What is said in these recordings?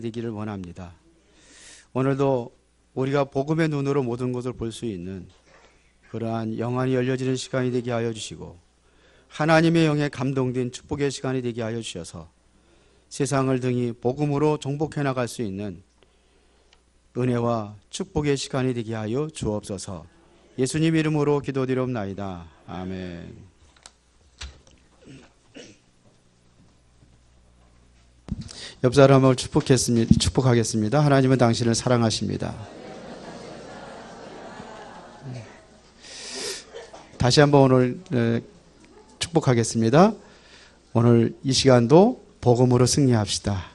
되기를 원합니다. 오늘도 우리가 복음의 눈으로 모든 것을 볼 수 있는 그러한 영안이 열려지는 시간이 되게 하여 주시고, 하나님의 영에 감동된 축복의 시간이 되게 하여 주셔서 세상을 등이 복음으로 정복해 나갈 수 있는 은혜와 축복의 시간이 되게 하여 주옵소서. 예수님 이름으로 기도드리옵나이다. 아멘. 옆 사람을 축복하겠습니다. 하나님은 당신을 사랑하십니다. 다시 한번 오늘 축복하겠습니다. 오늘 이 시간도 복음으로 승리합시다.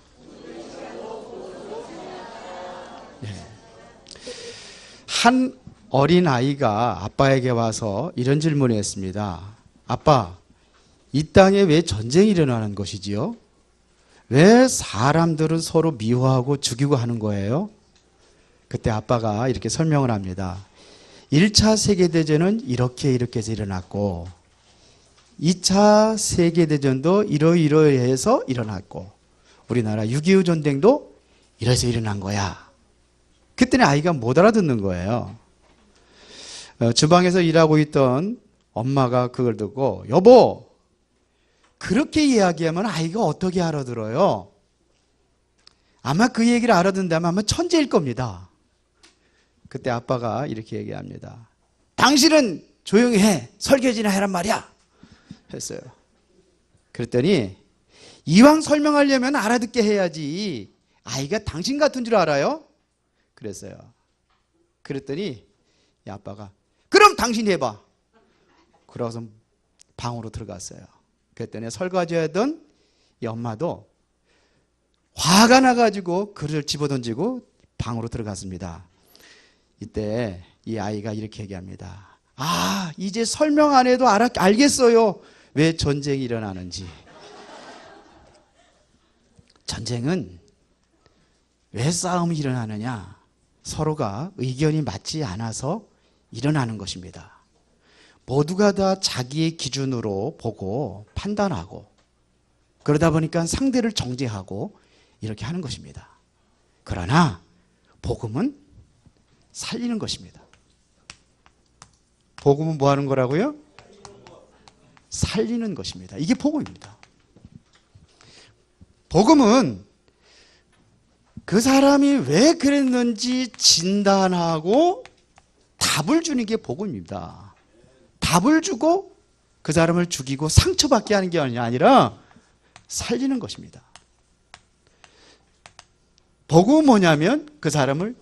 한 어린 아이가 아빠에게 와서 이런 질문을 했습니다. 아빠, 이 땅에 왜 전쟁이 일어나는 것이지요? 왜 사람들은 서로 미워하고 죽이고 하는 거예요? 그때 아빠가 이렇게 설명을 합니다. 1차 세계대전은 이렇게 해서 일어났고, 2차 세계대전도 이러이러해서 일어났고, 우리나라 6.25 전쟁도 이래서 일어난 거야. 그때는 아이가 못 알아듣는 거예요. 주방에서 일하고 있던 엄마가 그걸 듣고, 여보, 그렇게 이야기하면 아이가 어떻게 알아들어요? 아마 그 얘기를 알아듣는다면 아마 천재일 겁니다. 그때 아빠가 이렇게 얘기합니다. 당신은 조용히 해. 설교지나 해란 말이야. 했어요. 그랬더니 이왕 설명하려면 알아듣게 해야지. 아이가 당신 같은 줄 알아요? 그랬어요. 그랬더니 이 아빠가 그럼 당신이 해봐. 그러고서 방으로 들어갔어요. 그랬더니 설거지하던 이 엄마도 화가 나가지고 그릇을 집어던지고 방으로 들어갔습니다. 이때 이 아이가 이렇게 얘기합니다. 아, 이제 설명 안 해도 알겠어요. 왜 전쟁이 일어나는지. 전쟁은 왜 싸움이 일어나느냐? 서로가 의견이 맞지 않아서 일어나는 것입니다. 모두가 다 자기의 기준으로 보고 판단하고 그러다 보니까 상대를 정죄하고 이렇게 하는 것입니다. 그러나 복음은 살리는 것입니다. 복음은 뭐 하는 거라고요? 살리는 것입니다. 이게 복음입니다. 복음은 그 사람이 왜 그랬는지 진단하고 답을 주는 게 복음입니다. 답을 주고 그 사람을 죽이고 상처받게 하는 게 아니라 살리는 것입니다. 복음은 뭐냐면 그 사람을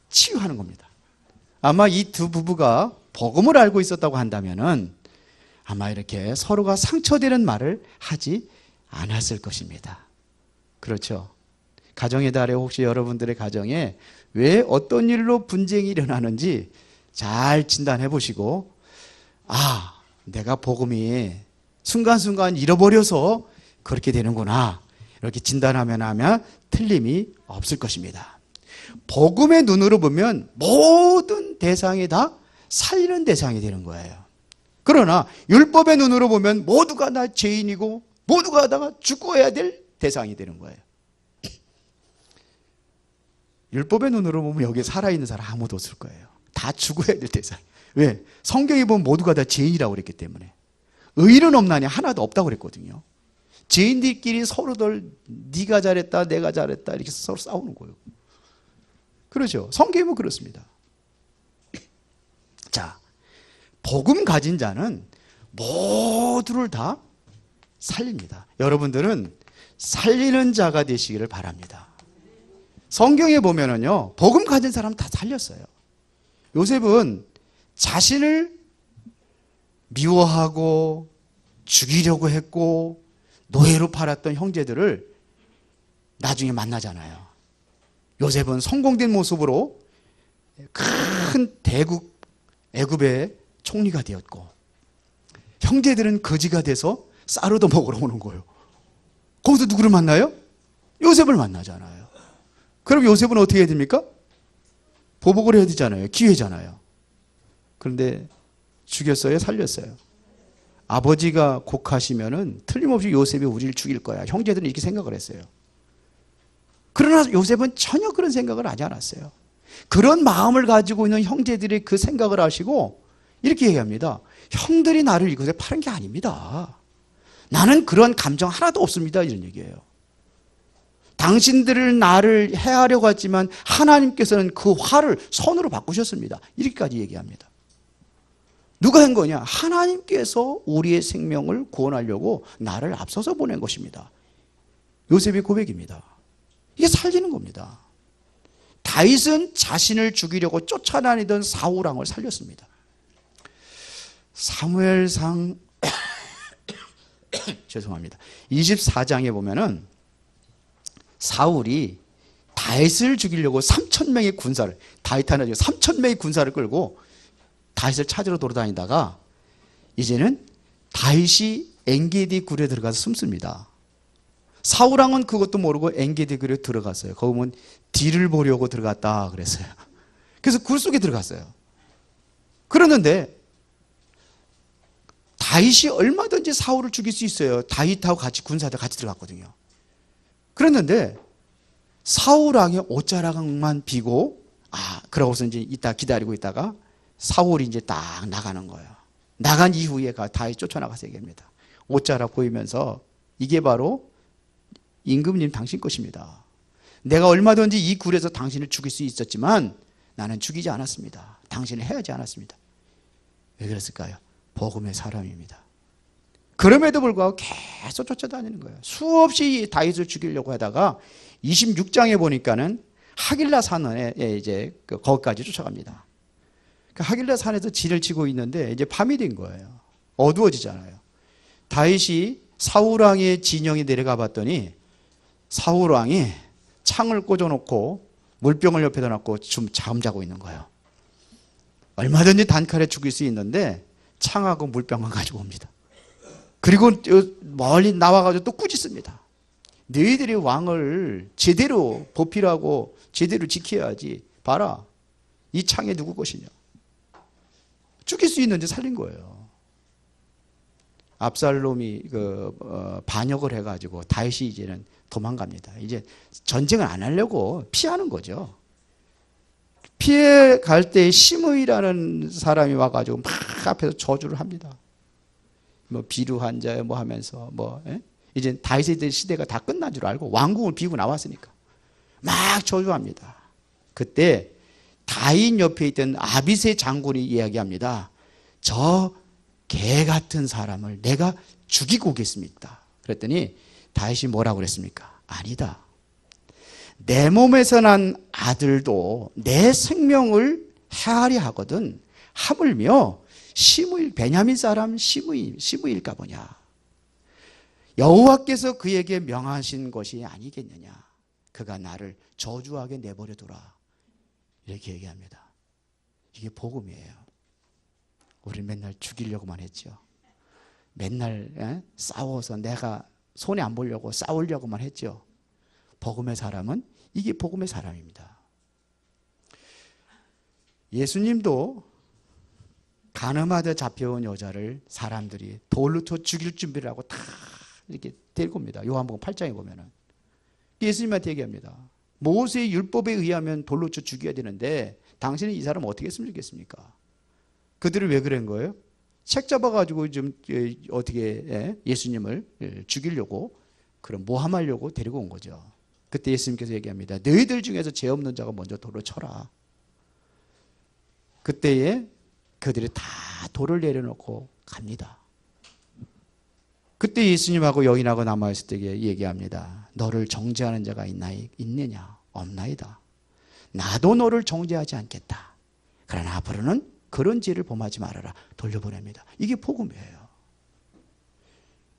치유하는 겁니다. 아마 이 두 부부가 복음을 알고 있었다고 한다면은 아마 이렇게 서로가 상처되는 말을 하지 않았을 것입니다. 그렇죠? 가정의 달에 혹시 여러분들의 가정에 왜 어떤 일로 분쟁이 일어나는지 잘 진단해 보시고, 아, 내가 복음이 순간순간 잃어버려서 그렇게 되는구나, 이렇게 진단하면 틀림이 없을 것입니다. 복음의 눈으로 보면 모든 대상이 다 살리는 대상이 되는 거예요. 그러나 율법의 눈으로 보면 모두가 다 죄인이고 모두가 다 죽어야 될 대상이 되는 거예요. 율법의 눈으로 보면 여기에 살아있는 사람 아무도 없을 거예요. 다 죽어야 될 대상. 왜? 성경에 보면 모두가 다 죄인이라고 그랬기 때문에. 의인은 없나니 하나도 없다고 그랬거든요. 죄인들끼리 서로들 네가 잘했다 내가 잘했다 이렇게 서로 싸우는 거예요. 그렇죠? 성경에 보면 그렇습니다. 자, 복음 가진 자는 모두를 다 살립니다. 여러분들은 살리는 자가 되시기를 바랍니다. 성경에 보면은요, 복음 가진 사람 다 살렸어요. 요셉은 자신을 미워하고 죽이려고 했고 노예로 팔았던 형제들을 나중에 만나잖아요. 요셉은 성공된 모습으로 큰 대국 애굽의 총리가 되었고, 형제들은 거지가 돼서 쌀얻어 먹으러 오는 거예요. 거기서 누구를 만나요? 요셉을 만나잖아요. 그럼 요셉은 어떻게 해야 됩니까? 보복을 해야 되잖아요. 기회잖아요. 그런데 죽였어요? 살렸어요? 아버지가 곡하시면은 틀림없이 요셉이 우리를 죽일 거야. 형제들은 이렇게 생각을 했어요. 그러나 요셉은 전혀 그런 생각을 하지 않았어요. 그런 마음을 가지고 있는 형제들이 그 생각을 하시고 이렇게 얘기합니다. 형들이 나를 이곳에 파는 게 아닙니다. 나는 그런 감정 하나도 없습니다. 이런 얘기예요. 당신들을 나를 해하려고 했지만 하나님께서는 그 화를 선으로 바꾸셨습니다. 이렇게까지 얘기합니다. 누가 한 거냐? 하나님께서 우리의 생명을 구원하려고 나를 앞서서 보낸 것입니다. 요셉의 고백입니다. 이게 살리는 겁니다. 다윗은 자신을 죽이려고 쫓아다니던 사울 왕을 살렸습니다. 사무엘상 죄송합니다. 24장에 보면은 사울이 다윗을 죽이려고 3,000명의 군사를, 다윗 하나 3,000명의 군사를 끌고 다윗을 찾으러 돌아다니다가 이제는 다윗이 엔게디 굴에 들어가서 숨습니다. 사울 왕은 그것도 모르고 엔게디 굴에 들어갔어요. 거기 보면 뒤를 보려고 들어갔다 그랬어요. 그래서 굴 속에 들어갔어요. 그러는데 다윗이 얼마든지 사울을 죽일 수 있어요. 다윗하고 같이 군사들 같이 들어갔거든요. 그랬는데 사울 왕의 옷자락만 비고 그러고서 이제 이따 기다리고 있다가 사울이 이제 딱 나가는 거예요. 나간 이후에 다윗 쫓아나가서 얘기합니다. 옷자락 보이면서 이게 바로 임금님 당신 것입니다. 내가 얼마든지 이 굴에서 당신을 죽일 수 있었지만 나는 죽이지 않았습니다. 당신을 해하지 않았습니다. 왜 그랬을까요? 복음의 사람입니다. 그럼에도 불구하고 계속 쫓아다니는 거예요. 수없이 다윗을 죽이려고 하다가 26장에 보니까는 하길라 산에 이제 거기까지 쫓아갑니다. 그 하길라 산에서 진을 치고 있는데 이제 밤이 된 거예요. 어두워지잖아요. 다윗이 사울 왕의 진영에 내려가 봤더니 사울 왕이 창을 꽂아놓고 물병을 옆에다 놨고 좀 잠자고 있는 거예요. 얼마든지 단칼에 죽일 수 있는데 창하고 물병만 가지고 옵니다. 그리고 멀리 나와가지고 또 꾸짖습니다. 너희들이 왕을 제대로 보필하고 제대로 지켜야지. 봐라, 이 창이 누구 것이냐. 죽일 수 있는데 살린 거예요. 압살롬이 반역을 해가지고 다윗이 이제는 도망갑니다. 이제 전쟁을 안 하려고 피하는 거죠. 피해 갈 때 시므이라는 사람이 와가지고 막 앞에서 저주를 합니다. 뭐 비루한 자여 뭐 하면서 이제 다윗의 시대가 다 끝난 줄 알고 왕궁을 비고 나왔으니까 막 저주합니다. 그때 다윗 옆에 있던 아비새 장군이 이야기합니다. 저 개 같은 사람을 내가 죽이고 오겠습니다. 그랬더니 다윗이 뭐라고 그랬습니까? 아니다. 내 몸에서 난 아들도 내 생명을 해하려 하거든. 하물며 시므이, 베냐민 사람 시므이일까 보냐. 여호와께서 그에게 명하신 것이 아니겠느냐. 그가 나를 저주하게 내버려두라. 이렇게 얘기합니다. 이게 복음이에요. 우리 맨날 죽이려고만 했죠. 맨날 싸워서 내가 손해 안 보려고 싸우려고만 했죠. 복음의 사람은 이게 복음의 사람입니다. 예수님도 간음하다 잡혀온 여자를 사람들이 돌로 쳐 죽일 준비를 하고 다 이렇게 데리고 옵니다. 요한복음 8장에 보면은 예수님한테 얘기합니다. 모세의 율법에 의하면 돌로 쳐 죽여야 되는데 당신은 이 사람 어떻게 했으면 좋겠습니까? 그들을 왜 그런 거예요? 책 잡아가지고 좀 어떻게 예수님을 죽이려고 그런 모함하려고 데리고 온 거죠. 그때 예수님께서 얘기합니다. 너희들 중에서 죄 없는 자가 먼저 돌로 쳐라. 그때에 그들이 다 돌을 내려놓고 갑니다. 그때 예수님하고 여인하고 남아있을 때 얘기합니다. 너를 정죄하는 자가 있느냐? 없나이다. 나도 너를 정죄하지 않겠다. 그러나 앞으로는 그런 죄를 범하지 말아라. 돌려보냅니다. 이게 복음이에요.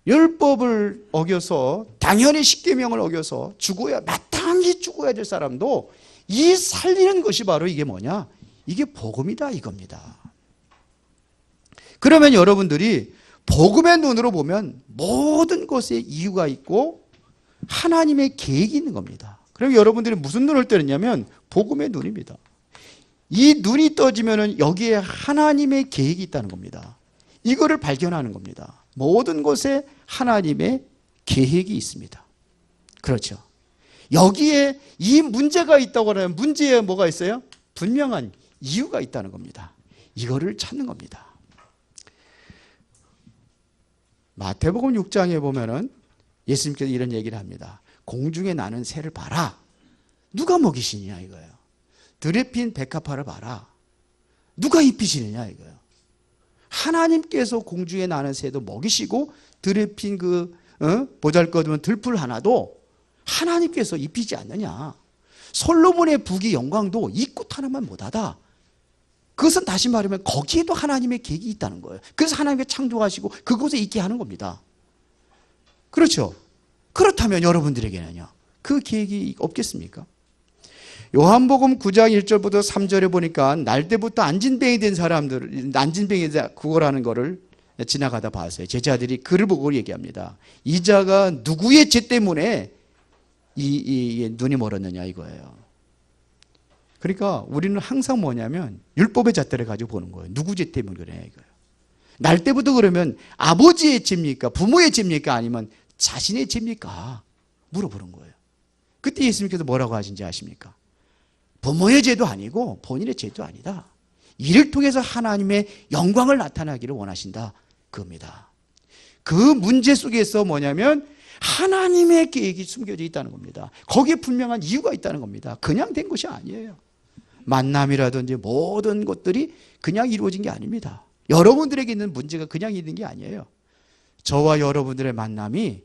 율법을 어겨서 당연히 십계명을 어겨서 마땅히 죽어야 될 사람도 이 살리는 것이 바로 이게 뭐냐? 이게 복음이다 이겁니다. 그러면 여러분들이 복음의 눈으로 보면 모든 것에 이유가 있고 하나님의 계획이 있는 겁니다. 그럼 여러분들이 무슨 눈을 뜨느냐면 복음의 눈입니다. 이 눈이 떠지면 여기에 하나님의 계획이 있다는 겁니다. 이거를 발견하는 겁니다. 모든 것에 하나님의 계획이 있습니다. 그렇죠. 여기에 이 문제가 있다고 하면 문제에 뭐가 있어요? 분명한 이유가 있다는 겁니다. 이거를 찾는 겁니다. 마태복음 6장에 보면은 예수님께서 이런 얘기를 합니다. 공중에 나는 새를 봐라. 누가 먹이시느냐 이거예요. 들에 핀 백합화를 봐라. 누가 입히시느냐 이거예요. 하나님께서 공중에 나는 새도 먹이시고 들에 핀 보잘것없는 들풀 하나도 하나님께서 입히지 않느냐. 솔로몬의 부귀 영광도 이 꽃 하나만 못하다. 그것은 다시 말하면 거기에도 하나님의 계획이 있다는 거예요. 그래서 하나님께 창조하시고 그곳에 있게 하는 겁니다. 그렇죠? 그렇다면 여러분들에게는요, 그 계획이 없겠습니까? 요한복음 9장 1절부터 3절에 보니까 날 때부터 안진뱅이 된 사람들, 안진뱅이 구걸하는 거를 지나가다 봤어요. 제자들이 그를 보고 얘기합니다. 이 자가 누구의 죄 때문에 이 눈이 멀었느냐 이거예요. 그러니까 우리는 항상 뭐냐면 율법의 잣대를 가지고 보는 거예요. 누구 죄 때문에 그래 이거예요. 날 때부터 그러면 아버지의 죄입니까? 부모의 죄입니까? 아니면 자신의 죄입니까? 물어보는 거예요. 그때 예수님께서 뭐라고 하신지 아십니까? 부모의 죄도 아니고 본인의 죄도 아니다. 이를 통해서 하나님의 영광을 나타나기를 원하신다. 그겁니다. 그 문제 속에서 뭐냐면 하나님의 계획이 숨겨져 있다는 겁니다. 거기에 분명한 이유가 있다는 겁니다. 그냥 된 것이 아니에요. 만남이라든지 모든 것들이 그냥 이루어진 게 아닙니다. 여러분들에게 있는 문제가 그냥 있는 게 아니에요. 저와 여러분들의 만남이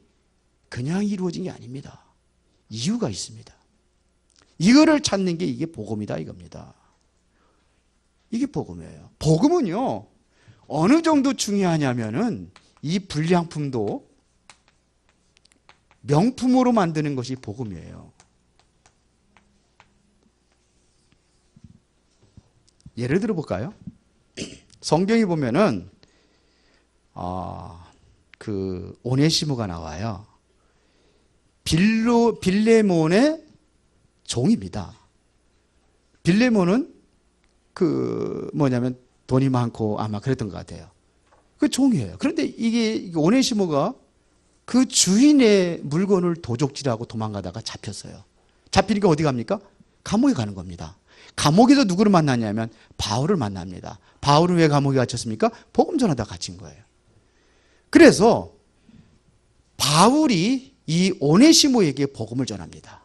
그냥 이루어진 게 아닙니다. 이유가 있습니다. 이거를 찾는 게 이게 복음이다 이겁니다. 이게 복음이에요. 복음은요, 어느 정도 중요하냐면은 이 불량품도 명품으로 만드는 것이 복음이에요. 예를 들어 볼까요? 성경에 보면은 오네시모가 나와요. 빌레몬의 종입니다. 빌레몬은 뭐냐면 돈이 많고 아마 그랬던 것 같아요. 그 종이에요. 그런데 이게 오네시모가 그 주인의 물건을 도적질하고 도망가다가 잡혔어요. 잡히니까 어디 갑니까? 감옥에 가는 겁니다. 감옥에서 누구를 만났냐면 바울을 만납니다. 바울은 왜 감옥에 갇혔습니까? 복음 전하다 갇힌 거예요. 그래서 바울이 이 오네시모에게 복음을 전합니다.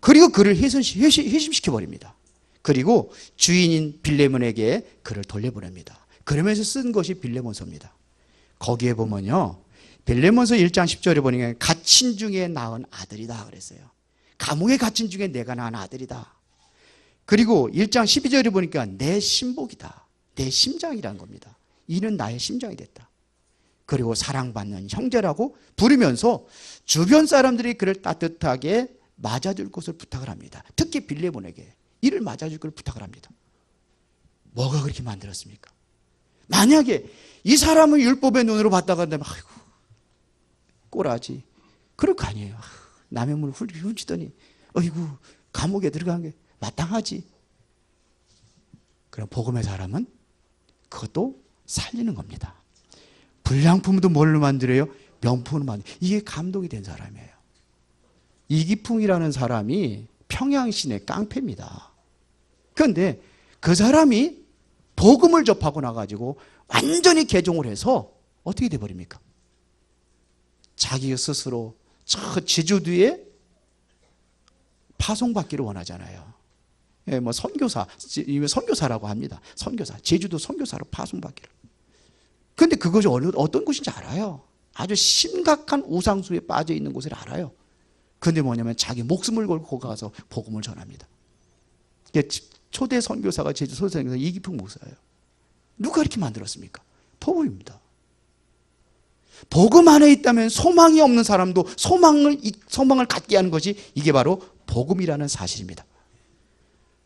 그리고 그를 회심시켜버립니다. 그리고 주인인 빌레몬에게 그를 돌려보냅니다. 그러면서 쓴 것이 빌레몬서입니다. 거기에 보면요, 빌레몬서 1장 10절에 보니까 갇힌 중에 낳은 아들이다 그랬어요. 감옥에 갇힌 중에 내가 낳은 아들이다. 그리고 1장 12절에 보니까 내 신복이다. 내 심장이라는 겁니다. 이는 나의 심장이 됐다. 그리고 사랑받는 형제라고 부르면서 주변 사람들이 그를 따뜻하게 맞아줄 것을 부탁을 합니다. 특히 빌레몬에게 이를 맞아줄 것을 부탁을 합니다. 뭐가 그렇게 만들었습니까? 만약에 이 사람을 율법의 눈으로 봤다가 한다면 아이고 꼬라지. 그럴 거 아니에요. 남의 물을 훔치더니 어이구 감옥에 들어간 게 마땅하지. 그럼 복음의 사람은 그것도 살리는 겁니다. 불량품도 뭘로 만들어요? 명품으로 만들어요. 이게 감동이 된 사람이에요. 이기풍이라는 사람이 평양시내 깡패입니다. 그런데 그 사람이 복음을 접하고 나가지고 완전히 개종을 해서 어떻게 돼버립니까? 자기 스스로 저 제주도에 파송받기를 원하잖아요. 예, 뭐 선교사라고 합니다. 선교사, 제주도 선교사로 파송받기를. 그런데 그것이 어떤 곳인지 알아요. 아주 심각한 우상수에 빠져 있는 곳을 알아요. 그런데 뭐냐면 자기 목숨을 걸고 가서 복음을 전합니다. 초대 선교사가 제주 선교사 이기풍 목사예요. 누가 이렇게 만들었습니까? 복음입니다. 복음 안에 있다면 소망이 없는 사람도 소망을 갖게 하는 것이 이게 바로 복음이라는 사실입니다.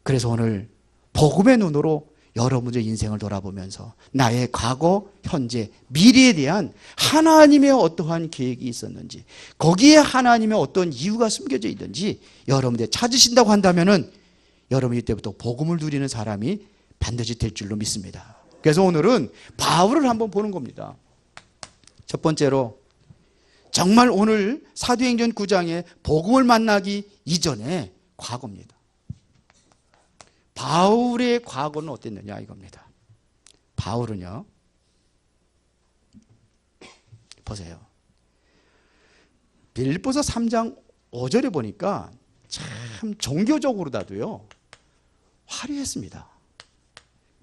그래서 오늘 복음의 눈으로 여러분의 인생을 돌아보면서 나의 과거, 현재, 미래에 대한 하나님의 어떠한 계획이 있었는지, 거기에 하나님의 어떤 이유가 숨겨져 있는지 여러분들 찾으신다고 한다면은 여러분이 이때부터 복음을 누리는 사람이 반드시 될 줄로 믿습니다. 그래서 오늘은 바울을 한번 보는 겁니다. 첫 번째로 정말 오늘 사도행전 9장에 복음을 만나기 이전에 과거입니다. 바울의 과거는 어땠느냐 이겁니다. 바울은요, 보세요. 빌립보서 3장 5절에 보니까 참 종교적으로라도요 화려했습니다.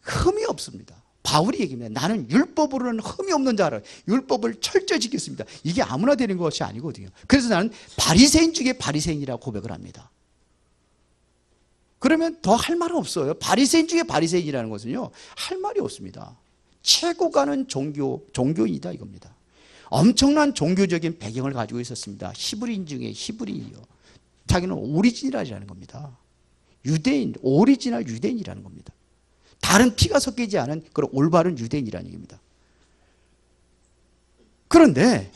흠이 없습니다. 바울이 얘기합니다. 나는 율법으로는 흠이 없는 자라. 율법을 철저히 지켰습니다. 이게 아무나 되는 것이 아니거든요. 그래서 나는 바리새인 중에 바리새인이라고 고백을 합니다. 그러면 더 할 말은 없어요. 바리새인 중에 바리새인이라는 것은요 할 말이 없습니다. 최고 가는 종교인이다 이겁니다. 엄청난 종교적인 배경을 가지고 있었습니다. 히브리인 중에 히브리인이요. 자기는 오리진이라는 겁니다. 유대인, 오리지널 유대인이라는 겁니다. 다른 피가 섞이지 않은 그런 올바른 유대인이라는 얘기입니다. 그런데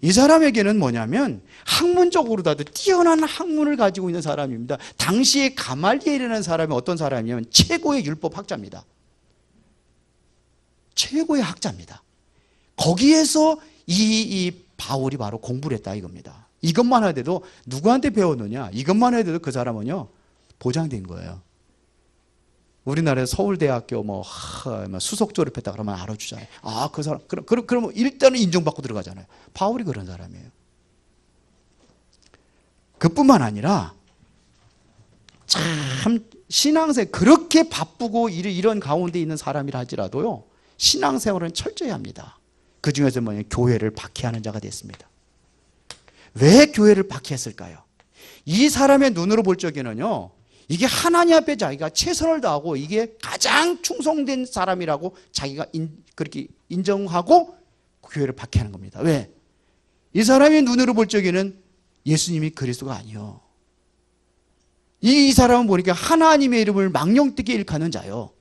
이 사람에게는 뭐냐면 학문적으로라도 뛰어난 학문을 가지고 있는 사람입니다. 당시에 가말리엘이라는 사람이 어떤 사람이냐면 최고의 율법 학자입니다. 최고의 학자입니다. 거기에서 이 바울이 바로 공부를 했다 이겁니다. 이것만 해도 누구한테 배웠느냐? 이것만 해도 그 사람은요 보장된 거예요. 우리나라에 서울대학교 수석 졸업했다 그러면 알아주잖아요. 아, 그 사람 그럼 일단은 인정받고 들어가잖아요. 바울이 그런 사람이에요. 그뿐만 아니라 참 신앙생활 그렇게 바쁘고 이런 가운데 있는 사람이라 할지라도요 신앙생활은 철저히 합니다. 그 중에서 교회를 박해하는 자가 됐습니다. 왜 교회를 박해했을까요? 이 사람의 눈으로 볼 적에는요 이게 하나님 앞에 자기가 최선을 다하고 이게 가장 충성된 사람이라고 자기가 그렇게 인정하고 교회를 박해하는 겁니다. 왜? 이 사람의 눈으로 볼 적에는 예수님이 그리스도가 아니요. 이 사람은 보니까 하나님의 이름을 망령되게 일컫는 자요.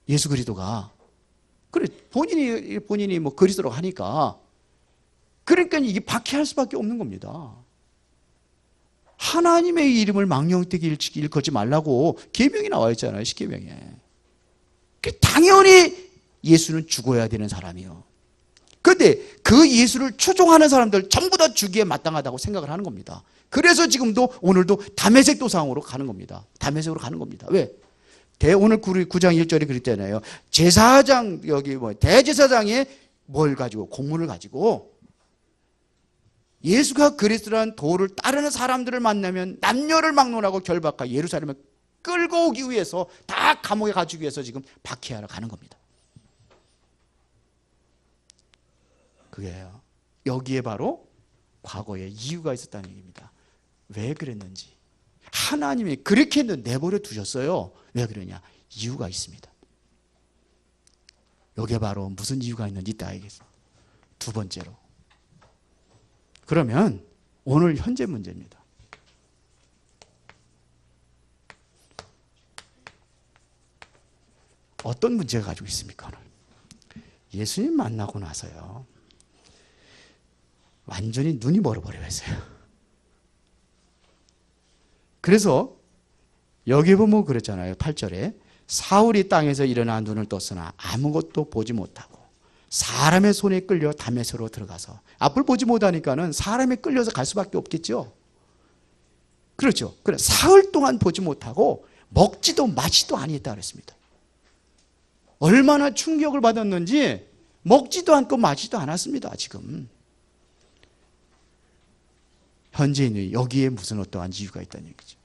예수 그리스도가. 그래 본인이 그리스도라고 하니까 그러니까 이게 박해할 수밖에 없는 겁니다. 하나님의 이름을 망령되게 일컫지 말라고 계명이 나와 있잖아요. 십계명에. 당연히 예수는 죽어야 되는 사람이요. 그런데 그 예수를 추종하는 사람들 전부 다 죽기에 마땅하다고 생각을 하는 겁니다. 그래서 지금도 오늘도 다메섹 도상으로 가는 겁니다. 다메섹으로 가는 겁니다. 왜? 오늘 9장 1절에 그랬잖아요. 제사장 대제사장의 뭘 가지고 공문을 가지고 예수가 그리스도라는 도를 따르는 사람들을 만나면 남녀를 막론하고 결박하여 예루살렘에 끌고 오기 위해서 다 감옥에 가주기 위해서 지금 박해하러 가는 겁니다. 그게요. 여기에 바로 과거에 이유가 있었다는 얘기입니다. 왜 그랬는지. 하나님이 그렇게 내버려 두셨어요. 왜 그러냐? 이유가 있습니다. 여기에 바로 무슨 이유가 있는지 이따 알겠습니다. 두 번째로. 그러면 오늘 현재 문제입니다. 어떤 문제가 가지고 있습니까? 오늘 예수님 만나고 나서요 완전히 눈이 멀어버려 했어요. 그래서 여기 보면 그랬잖아요. 8절에 사울이 땅에서 일어나 눈을 떴으나 아무것도 보지 못하고 사람의 손에 끌려 다메섹으로 들어가서 앞을 보지 못하니까는 사람에 끌려서 갈 수밖에 없겠죠. 그렇죠. 그래 사흘 동안 보지 못하고 먹지도 마시지도 아니했다 그랬습니다. 얼마나 충격을 받았는지 먹지도 않고 마시지도 않았습니다. 지금 현재는 여기에 무슨 어떠한 이유가 있다는 얘기죠.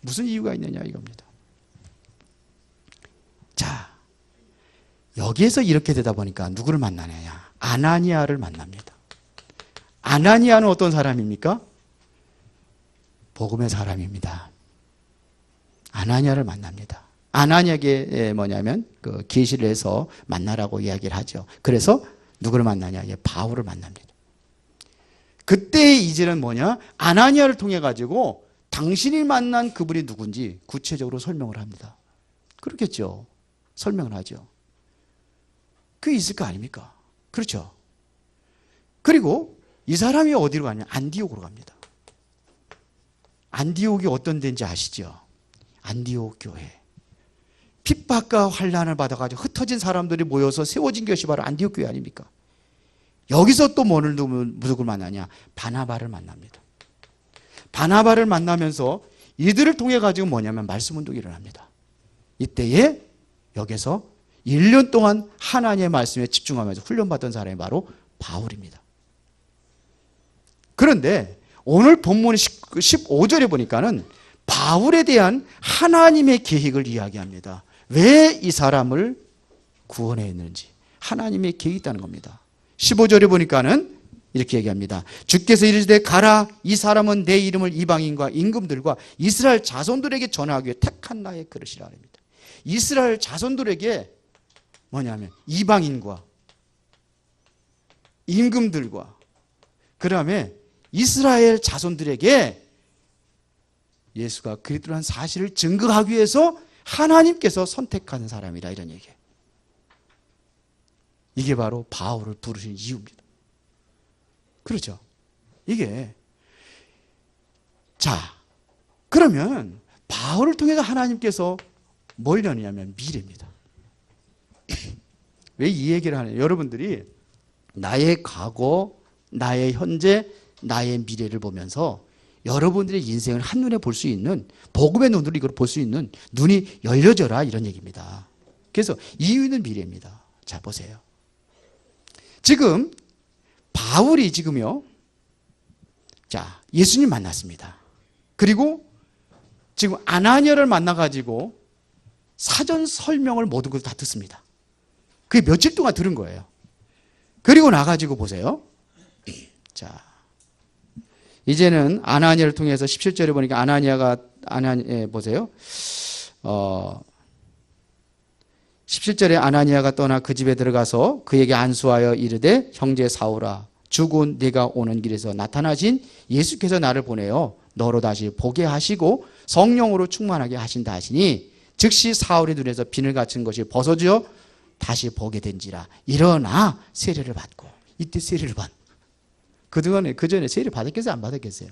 무슨 이유가 있느냐 이겁니다. 자, 여기에서 이렇게 되다 보니까 누구를 만나느냐? 아나니아를 만납니다. 아나니아는 어떤 사람입니까? 복음의 사람입니다. 아나니아를 만납니다. 아나니아에게 뭐냐면 그 계시를 해서 만나라고 이야기를 하죠. 그래서 누구를 만나냐? 바울을 만납니다. 그때 이제는 뭐냐? 아나니아를 통해 가지고 당신이 만난 그분이 누군지 구체적으로 설명을 합니다. 그렇겠죠. 설명을 하죠. 그게 있을 거 아닙니까? 그렇죠. 그리고 이 사람이 어디로 가냐? 안디옥으로 갑니다. 안디옥이 어떤 데인지 아시죠? 안디옥 교회. 핍박과 환난을 받아가지고 흩어진 사람들이 모여서 세워진 것이 바로 안디옥 교회 아닙니까? 여기서 또 누구를 만나냐? 바나바를 만납니다. 바나바를 만나면서 이들을 통해 가지고 뭐냐면 말씀 운동이 일어납니다. 이때에 여기서 1년 동안 하나님의 말씀에 집중하면서 훈련받던 사람이 바로 바울입니다. 그런데 오늘 본문 15절에 보니까는 바울에 대한 하나님의 계획을 이야기합니다. 왜 이 사람을 구원했는지 하나님의 계획이 있다는 겁니다. 15절에 보니까는 이렇게 얘기합니다. 주께서 이르시되 가라, 이 사람은 내 이름을 이방인과 임금들과 이스라엘 자손들에게 전하기 위해 택한 나의 그릇이라 합니다. 이스라엘 자손들에게 뭐냐면 이방인과 임금들과 그 다음에 이스라엘 자손들에게 예수가 그리스도라는 사실을 증거하기 위해서 하나님께서 선택하는 사람이라, 이런 얘기예요. 이게 바로 바울을 부르신 이유입니다. 그렇죠? 이게 자, 그러면 바울을 통해서 하나님께서 뭘 여느냐면 미래입니다. 왜 이 얘기를 하냐? 여러분들이 나의 과거, 나의 현재, 나의 미래를 보면서 여러분들의 인생을 한눈에 볼 수 있는, 복음의 눈으로 이걸 볼 수 있는 눈이 열려져라, 이런 얘기입니다. 그래서 이유는 미래입니다. 자, 보세요. 지금 바울이 지금요, 자, 예수님 만났습니다. 그리고 지금 아나니아를 만나가지고 사전 설명을 모든 걸 다 듣습니다. 그게 며칠 동안 들은 거예요. 그리고 나가지고 보세요. 자, 이제는 아나니아를 통해서 17절에 보니까 보세요. 17절에 아나니아가 떠나 그 집에 들어가서 그에게 안수하여 이르되 형제 사울아, 주곧 네가 오는 길에서 나타나신 예수께서 나를 보내어 너로 다시 보게 하시고 성령으로 충만하게 하신다 하시니 즉시 사울의 눈에서 비늘 같은 것이 벗어져 다시 보게 된지라. 일어나 세례를 받고. 이때 세례를 받. 그 전에 세례 받았겠어요? 안 받았겠어요?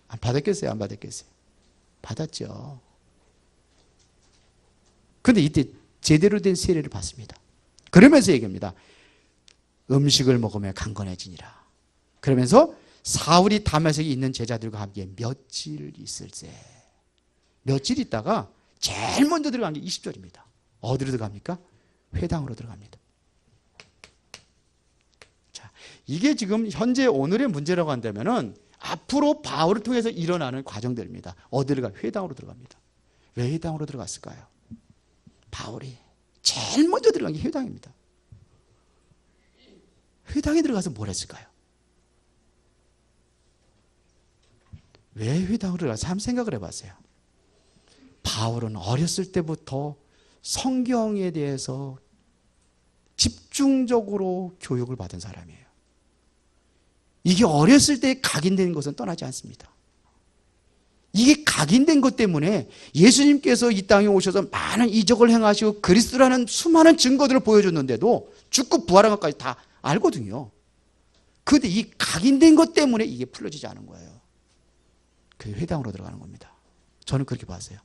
안 받았겠어요? 안 받았겠어요? 받았죠. 근데 이때 제대로 된 세례를 받습니다. 그러면서 얘기합니다. 음식을 먹으며 강건해지니라. 그러면서 사울이 다메섹에 있는 제자들과 함께 며칠 있을세. 며칠 있다가 제일 먼저 들어간 게 20절입니다. 어디로 들어갑니까? 회당으로 들어갑니다. 자, 이게 지금 현재 오늘의 문제라고 한다면은 앞으로 바울을 통해서 일어나는 과정들입니다. 어디로 가? 회당으로 들어갑니다. 왜 회당으로 들어갔을까요? 바울이 제일 먼저 들어간 게 회당입니다. 회당에 들어가서 뭘 했을까요? 왜 회당으로 들어가서 한번 생각을 해봤어요. 바울은 어렸을 때부터 성경에 대해서 집중적으로 교육을 받은 사람이에요. 이게 어렸을 때 각인된 것은 떠나지 않습니다. 이게 각인된 것 때문에 예수님께서 이 땅에 오셔서 많은 이적을 행하시고 그리스도라는 수많은 증거들을 보여줬는데도 죽고 부활한 것까지 다 알거든요. 그런데 이 각인된 것 때문에 이게 풀려지지 않은 거예요. 그래서 회당으로 들어가는 겁니다. 저는 그렇게 봤어요.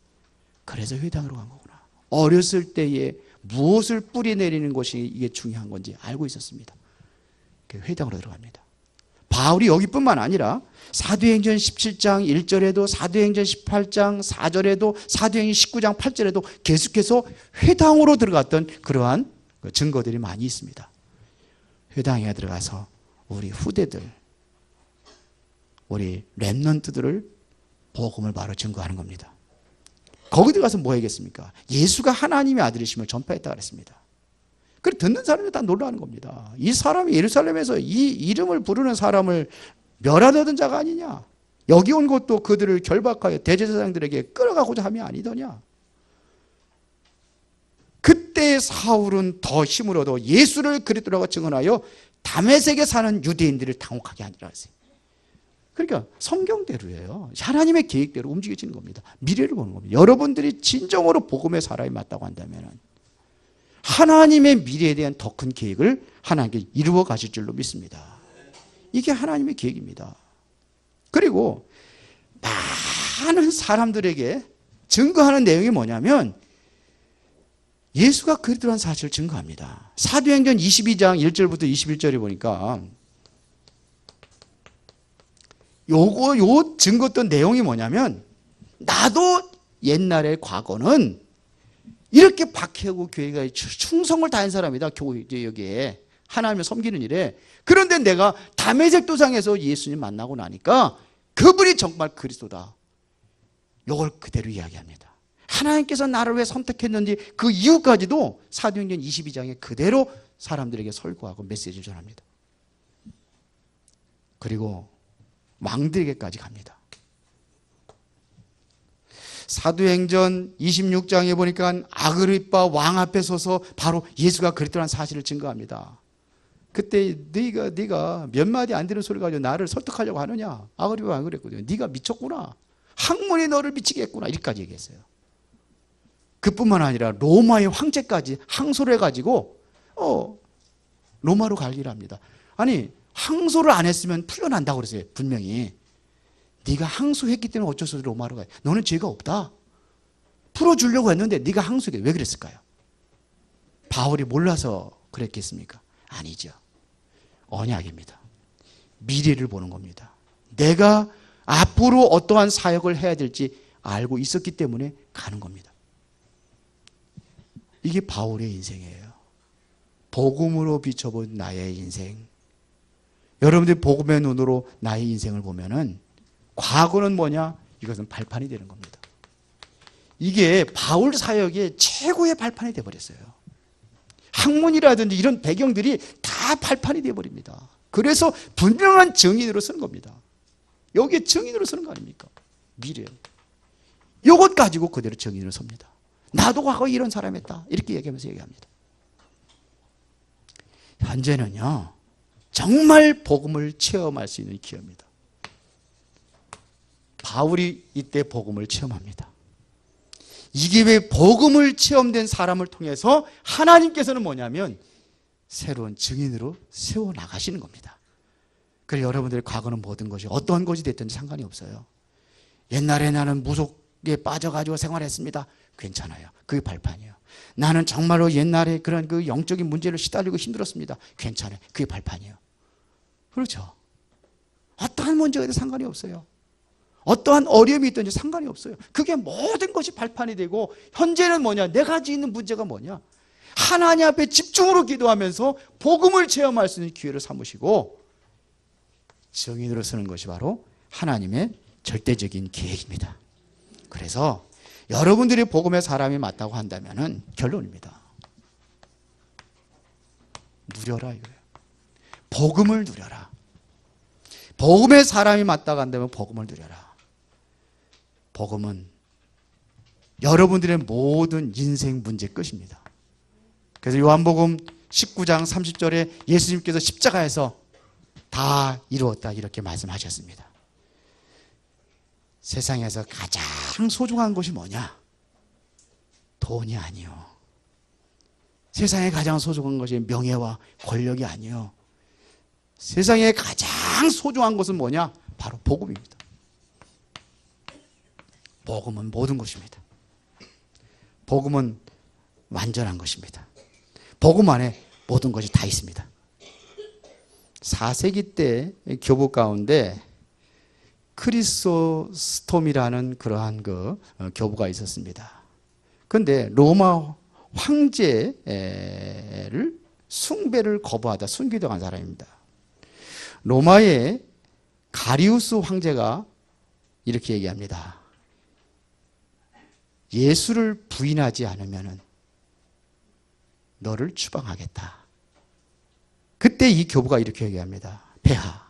그래서 회당으로 간 거구나. 어렸을 때에 무엇을 뿌리내리는 것이 이게 중요한 건지 알고 있었습니다. 회당으로 들어갑니다. 바울이 여기뿐만 아니라 사도행전 17장 1절에도 사도행전 18장 4절에도 사도행전 19장 8절에도 계속해서 회당으로 들어갔던 그러한 증거들이 많이 있습니다. 회당에 들어가서 우리 후대들, 우리 렘넌트들을 복음을 바로 증거하는 겁니다. 거기 들어가서 뭐 하겠습니까? 예수가 하나님의 아들이심을 전파했다 그랬습니다. 그래 듣는 사람이 다 놀라는 겁니다. 이 사람이 예루살렘에서 이 이름을 부르는 사람을 멸하려던 자가 아니냐? 여기 온 것도 그들을 결박하여 대제사장들에게 끌어가고자 함이 아니더냐? 그때 사울은 더 힘을 얻어 예수를 그리스도라고 증언하여 다메섹에 사는 유대인들을 당혹하게 하니라 했어요. 그러니까 성경대로예요. 하나님의 계획대로 움직여지는 겁니다. 미래를 보는 겁니다. 여러분들이 진정으로 복음의 사람이 맞다고 한다면 하나님의 미래에 대한 더 큰 계획을 하나님께 이루어 가실 줄로 믿습니다. 이게 하나님의 계획입니다. 그리고 많은 사람들에게 증거하는 내용이 뭐냐면 예수가 그리스도라는 사실을 증거합니다. 사도행전 22장 1절부터 21절에 보니까 요 증거했던 내용이 뭐냐면, 나도 옛날의 과거는 이렇게 박해하고 교회가 충성을 다한 사람이다. 여기에 하나님을 섬기는 일에. 그런데 내가 다메섹 도상에서 예수님 만나고 나니까 그분이 정말 그리스도다. 이걸 그대로 이야기합니다. 하나님께서 나를 왜 선택했는지 그 이유까지도 사도행전 22장에 그대로 사람들에게 설교하고 메시지를 전합니다. 그리고 왕들에게까지 갑니다. 사도행전 26장에 보니까 아그리빠 왕 앞에 서서 바로 예수가 그리스도라는 사실을 증거합니다. 그때 네가 몇 마디 안 되는 소리 가지고 나를 설득하려고 하느냐? 아그리빠가 안 그랬거든요. 네가 미쳤구나. 학문이 너를 미치겠구나. 이렇게까지 얘기했어요. 그뿐만 아니라 로마의 황제까지 항소를 해가지고 로마로 가기를 합니다. 아니, 항소를 안 했으면 풀려난다고 그랬어요. 분명히. 네가 항소했기 때문에 어쩔 수 없이 로마로 가요. 너는 죄가 없다. 풀어주려고 했는데 네가 항소해. 왜 그랬을까요? 바울이 몰라서 그랬겠습니까? 아니죠. 언약입니다. 미래를 보는 겁니다. 내가 앞으로 어떠한 사역을 해야 될지 알고 있었기 때문에 가는 겁니다. 이게 바울의 인생이에요. 복음으로 비춰본 나의 인생. 여러분들이 복음의 눈으로 나의 인생을 보면은 과거는 뭐냐? 이것은 발판이 되는 겁니다. 이게 바울 사역의 최고의 발판이 되어버렸어요. 학문이라든지 이런 배경들이 다 발판이 되어버립니다. 그래서 분명한 증인으로 쓰는 겁니다. 여기에 증인으로 쓰는 거 아닙니까? 미래. 이것 가지고 그대로 증인으로 섭니다. 나도 과거에 이런 사람이었다. 이렇게 얘기하면서 얘기합니다. 현재는요, 정말 복음을 체험할 수 있는 기회입니다. 바울이 이때 복음을 체험합니다. 이게 왜 복음을 체험된 사람을 통해서 하나님께서는 뭐냐면 새로운 증인으로 세워나가시는 겁니다. 그래서 여러분들의 과거는 모든 것이 어떠한 것이 됐든지 상관이 없어요. 옛날에 나는 무속에 빠져가지고 생활했습니다. 괜찮아요. 그게 발판이에요. 나는 정말로 옛날에 그런 그 영적인 문제를 시달리고 힘들었습니다. 괜찮아요. 그게 발판이에요. 그렇죠. 어떠한 문제가 돼도 상관이 없어요. 어떠한 어려움이 있든지 상관이 없어요. 그게 모든 것이 발판이 되고, 현재는 뭐냐? 내가 가지고 있는 문제가 뭐냐? 하나님 앞에 집중으로 기도하면서 복음을 체험할 수 있는 기회를 삼으시고 증인으로 쓰는 것이 바로 하나님의 절대적인 계획입니다. 그래서 여러분들이 복음의 사람이 맞다고 한다면 결론입니다. 누려라 이거예요. 복음을 누려라. 복음의 사람이 맞다고 한다면 복음을 누려라. 복음은 여러분들의 모든 인생 문제 끝입니다. 그래서 요한복음 19장 30절에 예수님께서 십자가에서 다 이루었다 이렇게 말씀하셨습니다. 세상에서 가장 소중한 것이 뭐냐? 돈이 아니요. 세상에 가장 소중한 것이 명예와 권력이 아니요. 세상에 가장 소중한 것은 뭐냐? 바로 복음입니다. 복음은 모든 것입니다. 복음은 완전한 것입니다. 복음 안에 모든 것이 다 있습니다. 4세기 때 교부 가운데 크리소스톰이라는 그러한 교부가 있었습니다. 그런데 로마 황제를 숭배를 거부하다 순교당한 사람입니다. 로마의 가리우스 황제가 이렇게 얘기합니다. 예수를 부인하지 않으면 너를 추방하겠다. 그때 이 교부가 이렇게 얘기합니다. 폐하,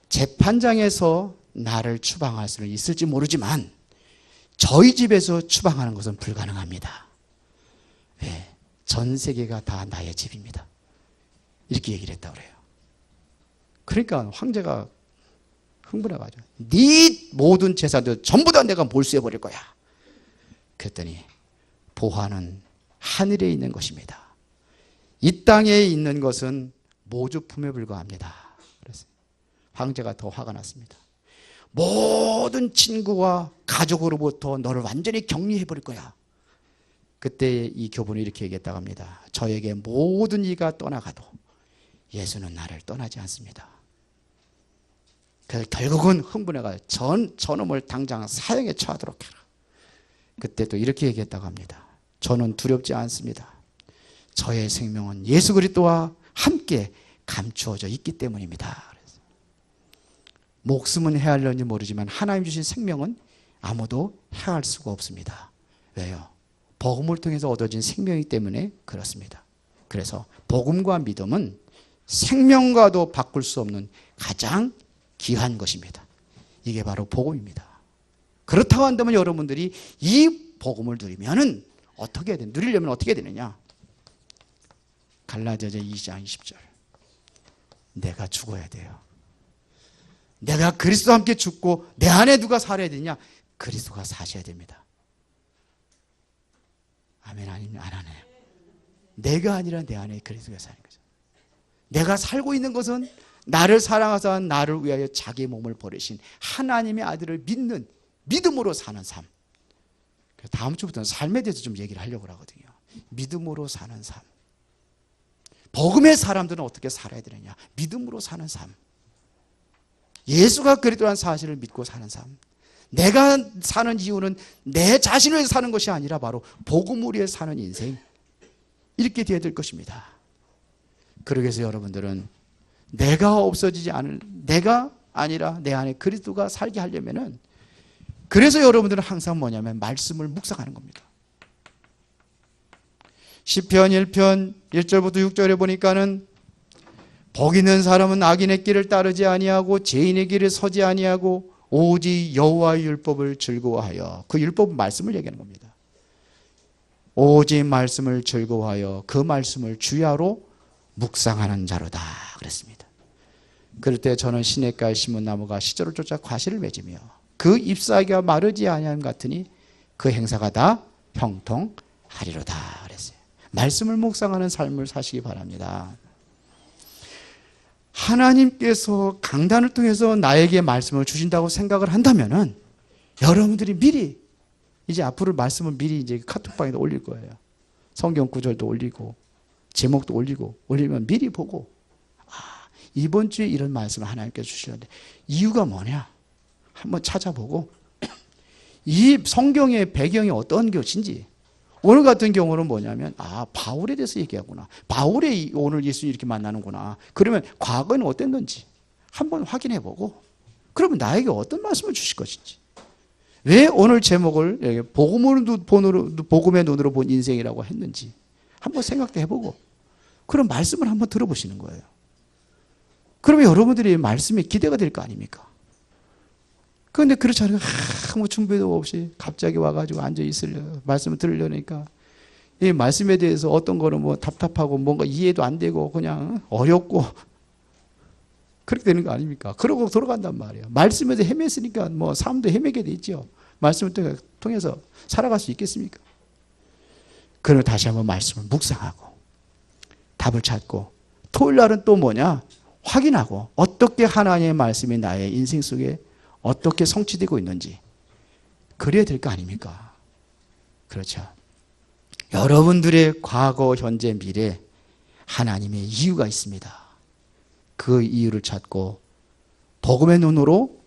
재판장에서 나를 추방할 수는 있을지 모르지만 저희 집에서 추방하는 것은 불가능합니다. 왜? 전 세계가 다 나의 집입니다. 이렇게 얘기를 했다고 그래요. 그러니까 황제가 흥분해가지고 네 모든 재산들 전부 다 내가 몰수해버릴 거야. 그랬더니 보화는 하늘에 있는 것입니다. 이 땅에 있는 것은 모조품에 불과합니다. 그래서 황제가 더 화가 났습니다. 모든 친구와 가족으로부터 너를 완전히 격리해버릴 거야. 그때 이 교분이 이렇게 얘기했다고 합니다. 저에게 모든 이가 떠나가도 예수는 나를 떠나지 않습니다. 그래서 결국은 흥분해가지고 저놈을 당장 사형에 처하도록 해라. 그때 또 이렇게 얘기했다고 합니다. 저는 두렵지 않습니다. 저의 생명은 예수 그리스도와 함께 감추어져 있기 때문입니다. 목숨은 해하려는지 모르지만 하나님 주신 생명은 아무도 해할 수가 없습니다. 왜요? 복음을 통해서 얻어진 생명이기 때문에 그렇습니다. 그래서 복음과 믿음은 생명과도 바꿀 수 없는 가장 귀한 것입니다. 이게 바로 복음입니다. 그렇다고 한다면 여러분들이 이 복음을 누리면은 어떻게 누리려면 어떻게 되느냐? 갈라디아서 2장 20절. 내가 죽어야 돼요. 내가 그리스도와 함께 죽고 내 안에 누가 살아야 되냐? 그리스도가 사셔야 됩니다. 아멘. 아니면 안 하네요. 내가 아니라 내 안에 그리스도가 사는 거죠. 내가 살고 있는 것은 나를 사랑하사 나를 위하여 자기 몸을 버리신 하나님의 아들을 믿는 믿음으로 사는 삶. 다음 주부터는 삶에 대해서 좀 얘기를 하려고 하거든요. 믿음으로 사는 삶. 복음의 사람들은 어떻게 살아야 되느냐? 믿음으로 사는 삶. 예수가 그리스도라는 사실을 믿고 사는 삶. 내가 사는 이유는 내 자신을 위해서 사는 것이 아니라 바로 복음을 위해 사는 인생. 이렇게 되어야 될 것입니다. 그러기 위해서 여러분들은 내가 없어지지 않을, 내가 아니라 내 안에 그리스도가 살게 하려면은, 그래서 여러분들은 항상 뭐냐면 말씀을 묵상하는 겁니다. 시편 1편 1절부터 6절에 보니까는 복 있는 사람은 악인의 길을 따르지 아니하고 죄인의 길을 서지 아니하고 오직 여호와의 율법을 즐거워하여, 그 율법 말씀을 얘기하는 겁니다. 오직 말씀을 즐거워하여 그 말씀을 주야로 묵상하는 자로다 그랬습니다. 그럴 때 저는 시냇가에 심은 나무가 시절을 쫓아 과실을 맺으며 그 잎사귀가 마르지 아니함 같으니 그 행사가 다 형통하리로다 그랬어요. 말씀을 묵상하는 삶을 사시기 바랍니다. 하나님께서 강단을 통해서 나에게 말씀을 주신다고 생각을 한다면은 여러분들이 미리 이제 앞으로 말씀을 미리 이제 카톡방에도 올릴 거예요. 성경 구절도 올리고 제목도 올리면 미리 보고, 이번 주에 이런 말씀을 하나님께서 주시는데 이유가 뭐냐 한번 찾아보고 이 성경의 배경이 어떤 것인지. 오늘 같은 경우는 뭐냐면 바울에 대해서 얘기하구나. 바울이 오늘 예수님 이렇게 만나는구나. 그러면 과거에는 어땠는지 한번 확인해보고, 그러면 나에게 어떤 말씀을 주실 것인지. 왜 오늘 제목을 복음의 눈으로 본 인생이라고 했는지 한번 생각도 해보고, 그런 말씀을 한번 들어보시는 거예요. 그러면 여러분들이 말씀에 기대가 될 거 아닙니까? 그런데 그렇지 않으면 아무 준비도 없이 갑자기 와가지고 앉아 있으려 말씀을 들으려니까 이 말씀에 대해서 어떤 거는 뭐 답답하고 뭔가 이해도 안 되고 그냥 어렵고 그렇게 되는 거 아닙니까? 그러고 돌아간단 말이에요. 말씀에서 헤맸으니까 뭐 삶도 헤매게 돼 있죠. 말씀을 통해서 살아갈 수 있겠습니까? 그러면 다시 한번 말씀을 묵상하고 답을 찾고, 토요일 날은 또 뭐냐? 확인하고 어떻게 하나님의 말씀이 나의 인생 속에 어떻게 성취되고 있는지 그래야 될 거 아닙니까? 그렇죠. 여러분들의 과거, 현재, 미래 하나님의 이유가 있습니다. 그 이유를 찾고 복음의 눈으로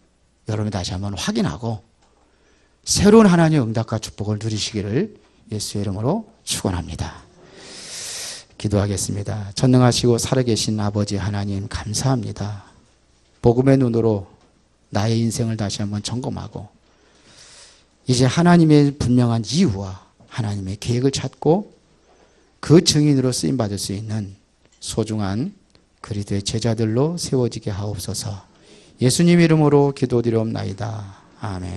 여러분이 다시 한번 확인하고 새로운 하나님의 응답과 축복을 누리시기를 예수의 이름으로 축원합니다. 기도하겠습니다. 전능하시고 살아계신 아버지 하나님 감사합니다. 복음의 눈으로 나의 인생을 다시 한번 점검하고 이제 하나님의 분명한 이유와 하나님의 계획을 찾고 그 증인으로 쓰임받을 수 있는 소중한 그리스도의 제자들로 세워지게 하옵소서. 예수님 이름으로 기도드리옵나이다. 아멘.